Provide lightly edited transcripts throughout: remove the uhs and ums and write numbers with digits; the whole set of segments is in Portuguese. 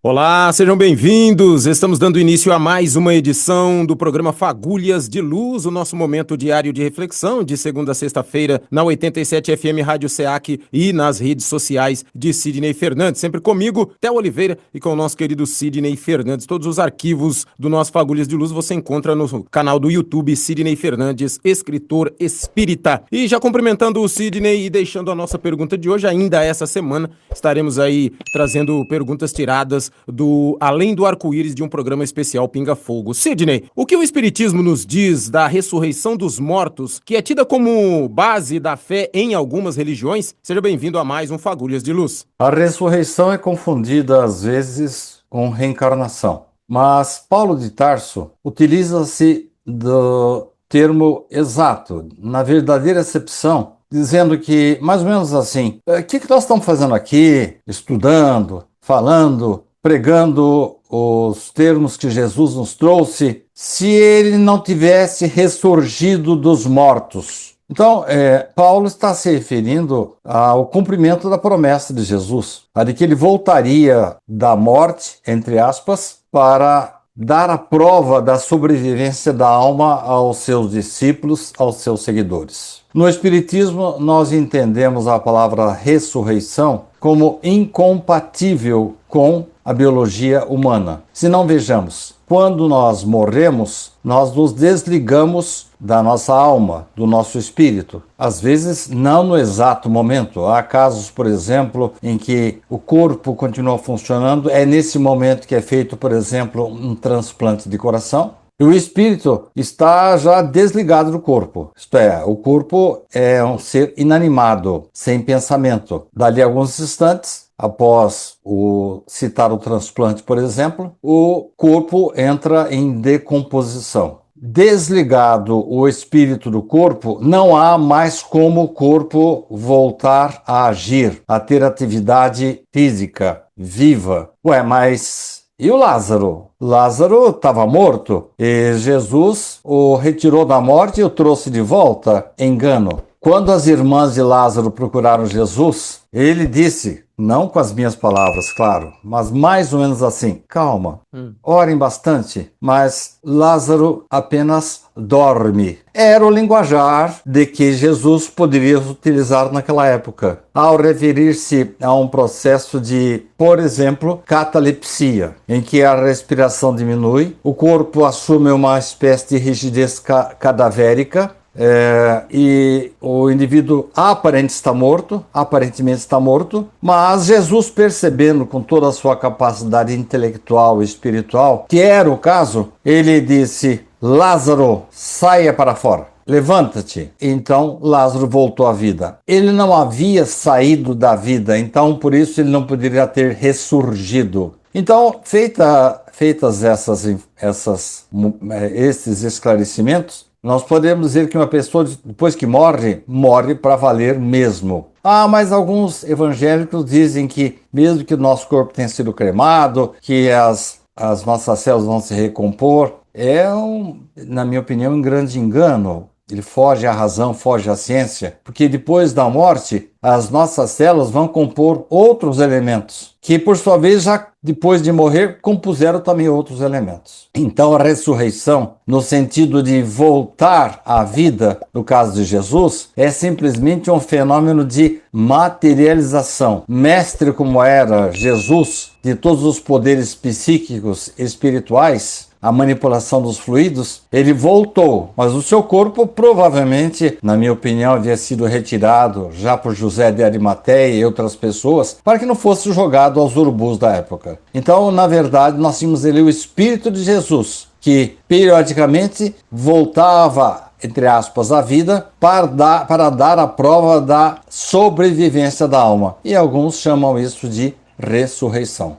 Olá, sejam bem-vindos! Estamos dando início a mais uma edição do programa Fagulhas de Luz, o nosso momento diário de reflexão, de segunda a sexta-feira, na 87 FM Rádio SEAC e nas redes sociais de Sidney Fernandes. Sempre comigo, Theo Oliveira, e com o nosso querido Sidney Fernandes. Todos os arquivos do nosso Fagulhas de Luz você encontra no canal do YouTube Sidney Fernandes, escritor espírita. E já cumprimentando o Sidney e deixando a nossa pergunta de hoje, ainda essa semana, estaremos aí trazendo perguntas tiradas do Além do Arco-Íris, de um programa especial Pinga Fogo. Sidney, o que o Espiritismo nos diz da ressurreição dos mortos, que é tida como base da fé em algumas religiões? Seja bem-vindo a mais um Fagulhas de Luz. A ressurreição é confundida às vezes com reencarnação, mas Paulo de Tarso utiliza-se do termo exato, na verdadeira acepção, dizendo que, mais ou menos assim, o que nós estamos fazendo aqui? Estudando, falando, pregando os termos que Jesus nos trouxe, se ele não tivesse ressurgido dos mortos. Então, Paulo está se referindo ao cumprimento da promessa de Jesus, a de que ele voltaria da morte, entre aspas, para dar a prova da sobrevivência da alma aos seus discípulos, aos seus seguidores. No Espiritismo, nós entendemos a palavra ressurreição como incompatível com a biologia humana. Se não, vejamos, quando nós morremos, nós nos desligamos da nossa alma, do nosso espírito. Às vezes, não no exato momento. Há casos, por exemplo, em que o corpo continua funcionando. É nesse momento que é feito, por exemplo, um transplante de coração. E o espírito está já desligado do corpo. Isto é, o corpo é um ser inanimado, sem pensamento. Dali a alguns instantes, após citar o transplante, por exemplo, o corpo entra em decomposição. Desligado o espírito do corpo, não há mais como o corpo voltar a agir, a ter atividade física, viva. Mas e o Lázaro? Lázaro estava morto e Jesus o retirou da morte e o trouxe de volta. Engano. Quando as irmãs de Lázaro procuraram Jesus, ele disse, não com as minhas palavras, claro, mas mais ou menos assim, calma, orem bastante, mas Lázaro apenas dorme. Era o linguajar de que Jesus poderia utilizar naquela época, ao referir-se a um processo de, por exemplo, catalepsia, em que a respiração diminui, o corpo assume uma espécie de rigidez cadavérica, e o indivíduo aparentemente está morto, mas Jesus, percebendo com toda a sua capacidade intelectual e espiritual que era o caso, ele disse, Lázaro, saia para fora. Levanta-te. Então Lázaro voltou à vida. Ele não havia saído da vida, então por isso ele não poderia ter ressurgido. Então, feitas esses esclarecimentos, nós podemos dizer que uma pessoa, depois que morre para valer mesmo. Mas alguns evangélicos dizem que, mesmo que o nosso corpo tenha sido cremado, que as nossas células vão se recompor, na minha opinião, um grande engano. Ele foge à razão, foge à ciência, porque depois da morte, as nossas células vão compor outros elementos, que por sua vez, já depois de morrer, compuseram também outros elementos. Então a ressurreição, no sentido de voltar à vida, no caso de Jesus, é simplesmente um fenômeno de materialização. Mestre como era Jesus, de todos os poderes psíquicos e espirituais, a manipulação dos fluidos, ele voltou, mas o seu corpo provavelmente, na minha opinião, havia sido retirado já por José de Arimateia e outras pessoas, para que não fosse jogado aos urubus da época. Então, na verdade, nós tínhamos ali o Espírito de Jesus, que periodicamente voltava, entre aspas, à vida para dar a prova da sobrevivência da alma. E alguns chamam isso de ressurreição.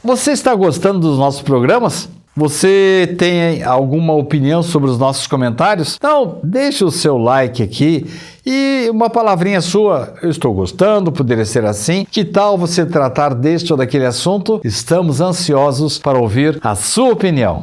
Você está gostando dos nossos programas? Você tem alguma opinião sobre os nossos comentários? Então, deixe o seu like aqui e uma palavrinha sua. Eu estou gostando, poderia ser assim. Que tal você tratar deste ou daquele assunto? Estamos ansiosos para ouvir a sua opinião.